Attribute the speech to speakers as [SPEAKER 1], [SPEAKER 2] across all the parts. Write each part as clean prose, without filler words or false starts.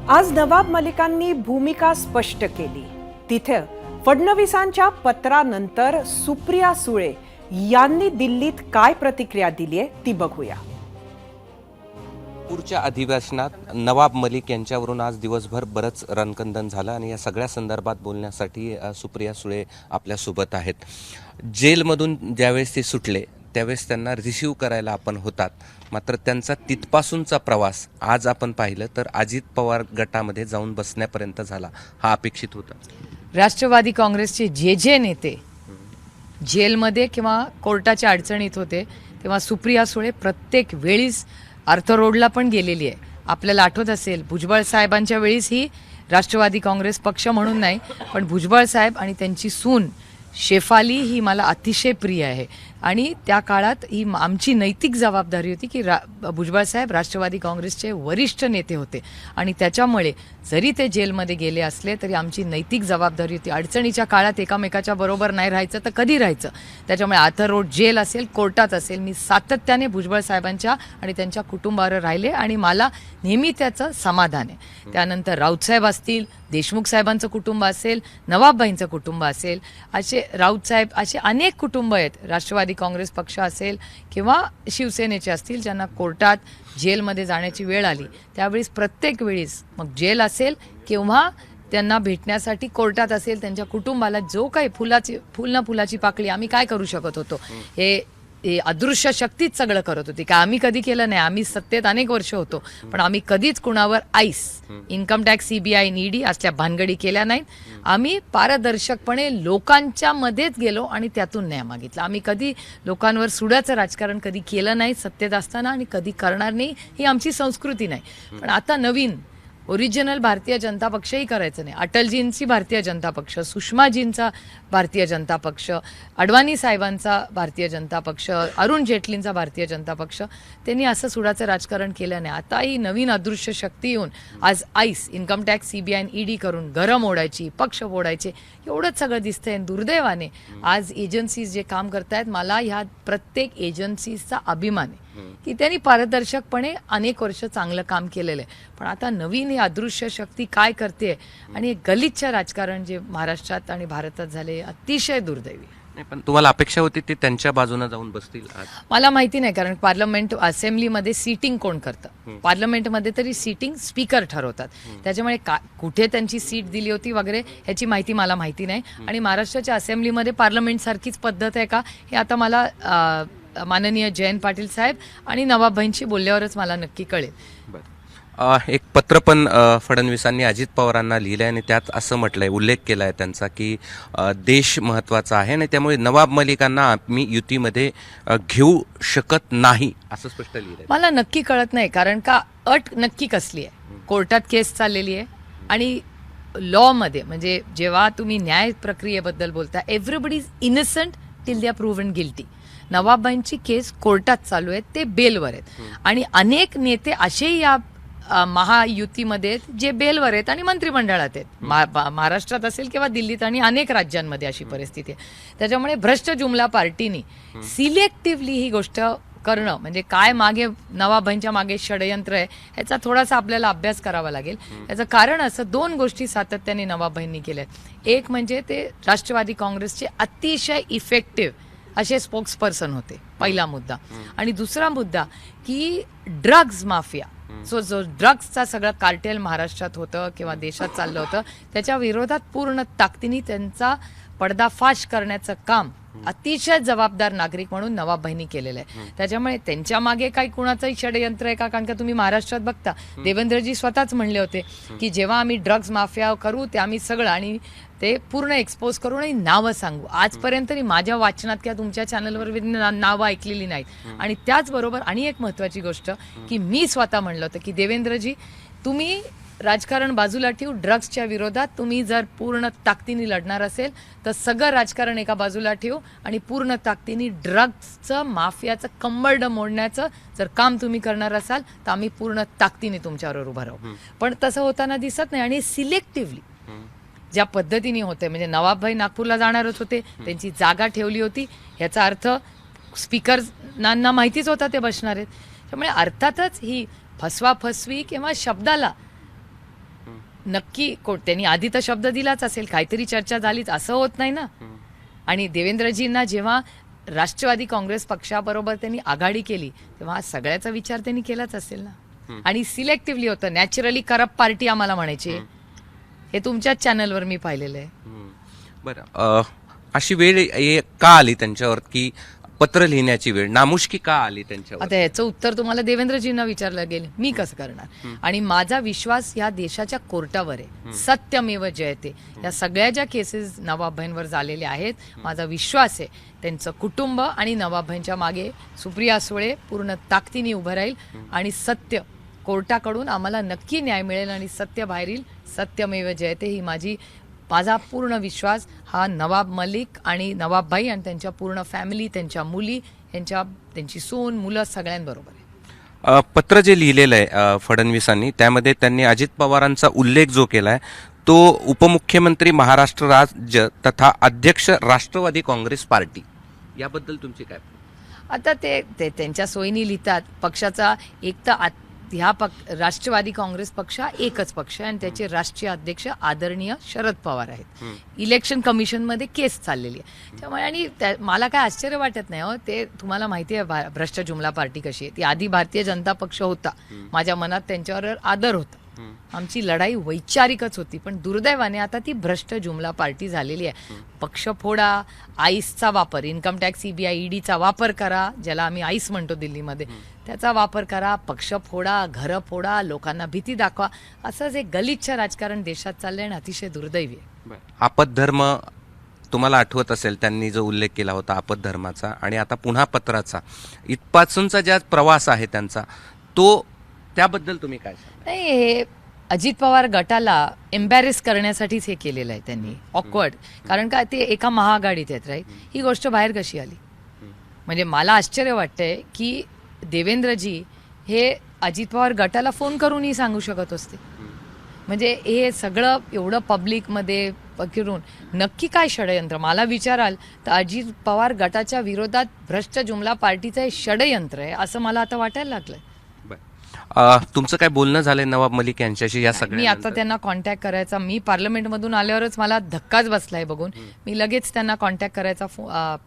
[SPEAKER 1] आज नवाब मलिकांनी भूमिका स्पष्ट केली. तिथे फडणवीसांच्या पत्रानंतर सुप्रिया सुळे यांनी दिल्लीत काय प्रतिक्रिया दिली आहे ती बघूया.
[SPEAKER 2] नागपूरच्या अधिवेशनात नवाब मलिक यांच्यावरून आज दिवसभर बरंच रणकंदन झालं आणि या सगळ्या संदर्भात बोलण्यासाठी सुप्रिया सुळे आपल्यासोबत आहेत. जेलमधून ज्यावेळेस ते सुटले त्यावेळेस त्यांना रिसीव्ह करायला आपण होतात, मात्र त्यांचा तिथपासूनचा प्रवास आज आपण पाहिलं तर अजित पवार गटामध्ये जाऊन बसण्यापर्यंत झाला. हा अपेक्षित होता.
[SPEAKER 3] राष्ट्रवादी काँग्रेसचे जे नेते जेलमध्ये किंवा कोर्टाच्या अडचणीत होते तेव्हा सुप्रिया सुळे प्रत्येक वेळीस अर्थ रोडला पण गेलेली आहे. आपल्याला आठवत असेल भुजबळ साहेबांच्या वेळीस ही राष्ट्रवादी काँग्रेस पक्ष म्हणून नाही, पण भुजबळ साहेब आणि त्यांची सून शेफाली ही मला अतिशय प्रिय आहे आणि त्या काळात ही आमची नैतिक जबाबदारी होती की भुजबळ साहेब राष्ट्रवादी काँग्रेसचे वरिष्ठ नेते होते आणि त्याच्यामुळे जरी ते जेलमध्ये गेले असले तरी आमची नैतिक जबाबदारी होती. अडचणीच्या काळात एकामेकाच्या बरोबर नाही राहायचं तर कधी राहायचं. त्याच्यामुळे आर्थर रोड जेल असेल, कोर्टात असेल, मी सातत्याने भुजबळ साहेबांच्या आणि त्यांच्या कुटुंबावर राहिले आणि मला नेहमी त्याचं समाधान आहे. त्यानंतर राऊतसाहेब असतील, देशमुख साहेबांचं कुटुंब असेल, नवाबबाईंचं कुटुंब असेल, असे राऊतसाहेब असे अनेक कुटुंब आहेत. राष्ट्रवादी काँग्रेस पक्ष असेल किंवा शिवसेनेचे असतील ज्यांना कोर्टात जेलमध्ये जाण्याची वेळ आली त्यावेळेस प्रत्येक वेळेस मग जेल असेल किंवा त्यांना भेटण्यासाठी कोर्टात असेल त्यांच्या कुटुंबाला जो काही फुलाची पाकळी आम्ही काय करू शकत होतो हे अदृश्य शक्तीच सगळं करत होती. काय आम्ही कधी केलं नाही. आम्ही सत्तेत अनेक वर्ष होतो पण आम्ही कधीच कुणावर ice income tax CBI ED असल्या भानगडी केल्या नाहीत. आम्ही पारदर्शकपणे लोकांच्या मध्येच गेलो आणि त्यातून न्याय मागितला. आम्ही कधी लोकांवर सुडाचं राजकारण कधी केलं नाही सत्तेत असताना आणि कधी करणार नाही. ही आमची संस्कृती नाही. पण आता नवीन ओरिजिनल भारतीय जनता पक्षही करायचं नाही. अटलजींची भारतीय जनता पक्ष, सुषमाजींचा भारतीय जनता पक्ष, अडवाणी साहेबांचा भारतीय जनता पक्ष, अरुण जेटलींचा भारतीय जनता पक्ष, त्यांनी असं सुडाचं राजकारण केलं नाही. आता ही नवीन अदृश्य शक्ती येऊन आज ice income tax CBI ED करून घरं मोडायची, पक्ष फोडायचे एवढंच सगळं दिसतंय. दुर्दैवाने आज एजन्सीज जे काम करतायत मला ह्या प्रत्येक एजन्सीजचा अभिमान आहे की त्यांनी पारदर्शकपणे अनेक वर्ष चांगलं काम केलेलं आहे. पण आता नवीन ही अदृश्य शक्ती काय करते आणि गलिच्छ राजकारण जे महाराष्ट्रात आणि भारतात झाले अतिशय दुर्दैवी.
[SPEAKER 2] पण तुम्हाला अपेक्षा होती ते त्यांच्या बाजूने जाऊन बसतील आज?
[SPEAKER 3] मला माहिती नाही, कारण पार्लमेंट असेंब्लीमध्ये सीटिंग कोण करतं? पार्लमेंटमध्ये तरी सीटिंग स्पीकर ठरवतात. त्याच्यामुळे कुठे त्यांची सीट दिली होती वगैरे ह्याची माहिती मला माहिती नाही. आणि महाराष्ट्राच्या असेंब्लीमध्ये पार्लमेंट सारखीच पद्धत आहे का हे आता मला माननीय जयंत पाटील साहेब आणि नवाबभाईंशी बोलल्यावरच मला नक्की कळेल.
[SPEAKER 2] एक पत्र पण फडणवीसांनी अजित पवारांना लिहिलं आहे आणि त्यात असं म्हटलंय, उल्लेख केला आहे त्यांचा की देश महत्त्वाचा आहे आणि त्यामुळे नवाब मलिकांना आम्ही युतीमध्ये घेऊ शकत नाही असं स्पष्ट लिहिलं आहे.
[SPEAKER 3] मला नक्की कळत नाही, कारण का अट नक्की कसली आहे? कोर्टात केस चाललेली आहे आणि लॉमध्ये म्हणजे जेव्हा तुम्ही न्याय प्रक्रियेबद्दल बोलता everybody is innocent till they are proven guilty. नवाबांची केस कोर्टात चालू आहे, ते बेलवर आहेत आणि अनेक नेते असेही या महायुतीमध्ये जे बेलवर आहेत आणि मंत्रिमंडळात आहेत. महाराष्ट्रात असेल किंवा दिल्लीत आणि अनेक राज्यांमध्ये अशी परिस्थिती आहे. त्याच्यामुळे भ्रष्ट जुमला पार्टीनी सिलेक्टिव्हली ही गोष्ट करणं म्हणजे काय मागे नवाबांच्या मागे षडयंत्र आहे ह्याचा थोडासा आपल्याला अभ्यास करावा लागेल. याचं कारण असं दोन गोष्टी सातत्याने नवाबांनी केल्या आहेत. एक म्हणजे ते राष्ट्रवादी काँग्रेसचे अतिशय इफेक्टिव्ह असे स्पोक्सपर्सन होते, पहिला मुद्दा. आणि दुसरा मुद्दा की ड्रग्ज माफिया, जो ड्रग्सचा सगळं कार्टेल महाराष्ट्रात होतं किंवा देशात चाललं होतं त्याच्या विरोधात पूर्ण ताकदीने त्यांचा पर्दाफाश करण्याचं काम अतिशय जबाबदार नागरिक म्हणून नवाबभाईंनी केलेलं आहे. त्याच्यामुळे त्यांच्या मागे काही कुणाचंही षडयंत्र आहे का? कारण का तुम्ही महाराष्ट्रात बघता देवेंद्रजी स्वतःच म्हणले होते की जेव्हा आम्ही ड्रग्ज माफिया करू ते आम्ही सगळं आणि ते पूर्ण एक्सपोज करू आणि नावं सांगू. आजपर्यंत माझ्या वाचनात किंवा तुमच्या चॅनलवर नावं ऐकलेली नाहीत. आणि त्याचबरोबर आणि एक महत्त्वाची गोष्ट की मी स्वतः म्हणलं होतं की देवेंद्रजी तुम्ही राजकारण बाजूला ठेवू, ड्रग्सच्या विरोधात तुम्ही जर पूर्ण ताकदीने लढणार असेल तर सगळं राजकारण एका बाजूला ठेवू आणि पूर्ण ताकदीने ड्रग्सचं माफियाचं कंबरडं मोडण्याचं जर काम तुम्ही करणार असाल तर आम्ही पूर्ण ताकदीने तुमच्यावर उभं राहू. पण तसं होताना दिसत नाही आणि सिलेक्टिव्हली ज्या पद्धतीने होते म्हणजे नवाबभाई नागपूरला जाणारच होते, त्यांची जागा ठेवली होती, याचा अर्थ स्पीकरांना माहितीच होता ते बसणार आहेत. त्यामुळे अर्थातच ही फसवाफसवी किंवा शब्दाला नक्की त्यांनी आधी तर शब्द दिलाच असेल, काहीतरी चर्चा झालीच, असं होत नाही ना. आणि देवेंद्रजींना जेव्हा राष्ट्रवादी काँग्रेस पक्षाबरोबर त्यांनी आघाडी केली तेव्हा सगळ्याचा विचार त्यांनी केलाच असेल ना. आणि सिलेक्टिव्हली होतं. नॅचरली करप्ट पार्टी आम्हाला म्हणायची, हे तुमच्याच चॅनलवर मी पाहिलेलं आहे.
[SPEAKER 2] बरं, अशी वेळ का आली त्यांच्यावर, की पत्र लिहिण्याची वेळ नामुष्की का आली त्यांच्यावर?
[SPEAKER 3] आता याचं उत्तर तुम्हाला देवेंद्रजींना विचारलं गेलं, मी कसं करणार. आणि माझा विश्वास या देशाच्या कोर्टावर आहे. सत्यमेव जयते. या सगळ्या ज्या केसेस नवाबभाईंवर झालेल्या आहेत, माझा विश्वास आहे त्यांचं कुटुंब आणि नवाबभाईंच्या मागे सुप्रिया सुळे पूर्ण ताकदीने उभं राहील आणि सत्य कोर्टाकडून आम्हाला नक्की न्याय मिळेल आणि सत्य बाहेर येईल. सत्यमेव जयते ही माझा पूर्ण विश्वास हा नवाब मलिक आणि नवाबभाई आणि त्यांच्या पूर्ण फॅमिली, त्यांच्या मुली, त्यांची सून, मुलं सगळ्यांबरोबर आहे.
[SPEAKER 2] पत्र जे लिहिलेलं आहे फडणवीसांनी, त्यामध्ये त्यांनी अजित पवारांचा उल्लेख जो केलाय तो उपमुख्यमंत्री महाराष्ट्र राज्य तथा अध्यक्ष राष्ट्रवादी काँग्रेस पार्टी, याबद्दल तुमची काय?
[SPEAKER 3] आता ते त्यांच्या सोयीने लिहितात. पक्षाचा एक तर राष्ट्रवादी काँग्रेस पक्ष हा एकच पक्ष आहे आणि त्याचे राष्ट्रीय अध्यक्ष आदरणीय शरद पवार आहेत. इलेक्शन कमिशनमध्ये केस चाललेली आहे त्यामुळे. आणि मला काय आश्चर्य वाटत नाही हो. ते तुम्हाला माहिती आहे भ्रष्ट जुमला पार्टी कशी आहे. ती आधी भारतीय जनता पक्ष होता. माझ्या मनात त्यांच्यावर आदर होता. आमची लढाई वैचारिकच होती. पण दुर्दैवाने आता ती भ्रष्ट जुमला पार्टी झालेली आहे. पक्ष फोडा, आईसचा वापर, इन्कम टॅक्स, सीबीआय, ईडीचा वापर करा, ज्याला आम्ही आईस म्हणतो दिल्लीमध्ये, त्याचा वापर करा, पक्ष फोडा, घरं फोडा, लोकांना भीती दाखवा, असंच एक गलिच्छ राजकारण देशात चाललंय आणि अतिशय दुर्दैवी आहे.
[SPEAKER 2] आपद्धर्म तुम्हाला आठवत असेल, त्यांनी जो उल्लेख केला होता आपद्धर्माचा, आणि आता पुन्हा पत्राचा, इथपासूनचा ज्या प्रवास आहे त्यांचा, तो त्याबद्दल तुम्ही काय सांगा?
[SPEAKER 3] नाही, हे अजित पवार गटाला एम्बॅरेस करण्यासाठीच हे केलेलं आहे त्यांनी. ऑकवर्ड. कारण का ते एका महाआघाडीत आहेत, राईट. ही गोष्ट बाहेर कशी आली? म्हणजे मला आश्चर्य वाटतंय की देवेंद्रजी हे अजित पवार गटाला फोन करूनही सांगू शकत असते. म्हणजे हे सगळं एवढं पब्लिकमध्ये फिरून नक्की काय षडयंत्र? मला विचाराल तर अजित पवार गटाच्या विरोधात भ्रष्ट जुमला पार्टीचं हे षडयंत्र आहे असं मला आता वाटायला लागलंय.
[SPEAKER 2] तुमचं काय बोलणं झालंय नवाब मलिक यांच्याशी या सगळ्या?
[SPEAKER 3] मी आता त्यांना कॉन्टॅक्ट करायचा, मी पार्लमेंटमधून आल्यावरच मला धक्काच बसलाय बघून. मी लगेच त्यांना कॉन्टॅक्ट करायचा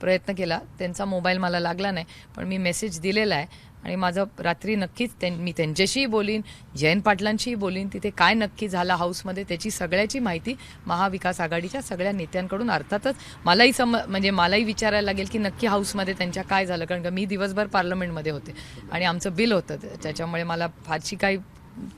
[SPEAKER 3] प्रयत्न केला. त्यांचा मोबाईल मला लागला नाही, पण मी मेसेज दिलेला आहे आणि माझं रात्री नक्कीच मी त्यांच्याशीही बोलीन, जयंत पाटलांशीही बोलीन. तिथे काय नक्की झालं हाऊसमध्ये त्याची सगळ्याची माहिती महाविकास आघाडीच्या सगळ्या नेत्यांकडून अर्थातच मलाही मलाही विचारायला लागेल की नक्की हाऊसमध्ये त्यांच्या काय झालं. कारण का मी दिवसभर पार्लमेंटमध्ये होते आणि आमचं बिल होतं, त्याच्यामुळे मला फारशी काही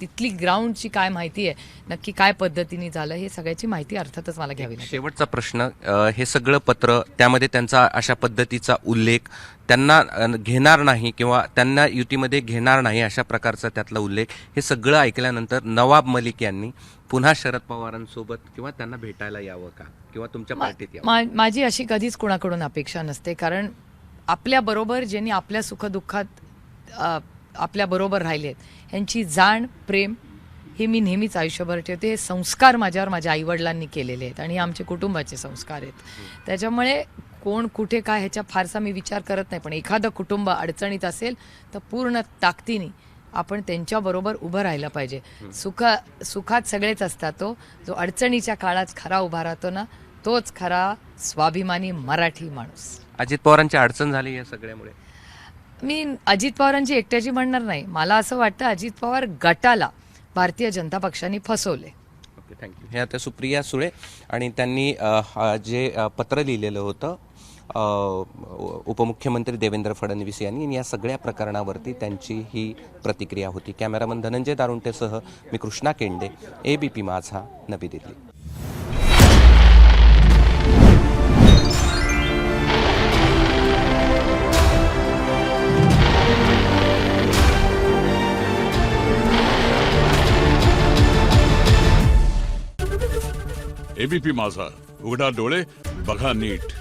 [SPEAKER 3] तिथली ग्राउंडची काय माहिती आहे, नक्की काय पद्धतीने झालं, हे सगळ्याची माहिती अर्थातच मला घ्यावी लागेल.
[SPEAKER 2] शेवटचा प्रश्न, हे सगळं पत्र, त्यामध्ये त्यांचा अशा पद्धतीचा उल्लेख, त्यांना घेणार नाही किंवा त्यांना युतीमध्ये घेणार नाही अशा प्रकारचा त्यातला उल्लेख, हे सगळं ऐकल्यानंतर नवाब मलिक यांनी पुन्हा शरद पवारांसोबत किंवा त्यांना भेटायला यावं का, किंवा तुमच्या पार्टीत यावं?
[SPEAKER 3] माझी अशी कधीच कुणाकडून अपेक्षा नसते. कारण आपल्याबरोबर ज्यांनी आपल्या सुखदुःखात आपल्या बरोबर राहिलेत, यांची जाण, प्रेम हे मी नेहमीच आयुष्यभर ठेवते. हे संस्कार माझ्यावर माझ्या आईवडिलांनी केलेले आहेत आणि आमचे कुटुंबाचे संस्कार आहेत. त्याच्यामुळे कोण कुठे काय ह्याच्या फारसा मी विचार करत नाही. पण एखादं कुटुंब अडचणीत असेल तर पूर्ण ताकदीने आपण त्यांच्याबरोबर उभं राहिलं पाहिजे. सुखात सगळेच असतात. जो अडचणीच्या काळात खरा उभा राहतो ना, तोच खरा स्वाभिमानी मराठी माणूस.
[SPEAKER 2] अजित पवारांची अडचण झाली या सगळ्यामुळे?
[SPEAKER 3] मी अजित पवारांची एकट्याची म्हणणार नाही. मला असं वाटतं अजित पवार गटाला भारतीय जनता पक्षाने फसवले.
[SPEAKER 2] Okay, thank you. हे आता सुप्रिया सुळे आणि त्यांनी जे पत्र लिहिलेलं होतं उपमुख्यमंत्री देवेंद्र फडणवीस यांनी, या सगळ्या प्रकरणावरती त्यांची ही प्रतिक्रिया होती. कॅमेरामन धनंजय दारुंटेसह मी कृष्णा केंडे, ABP माझा, नवी दिल्ली.
[SPEAKER 4] ABP माझा, उघडा डोळे बघा नीट.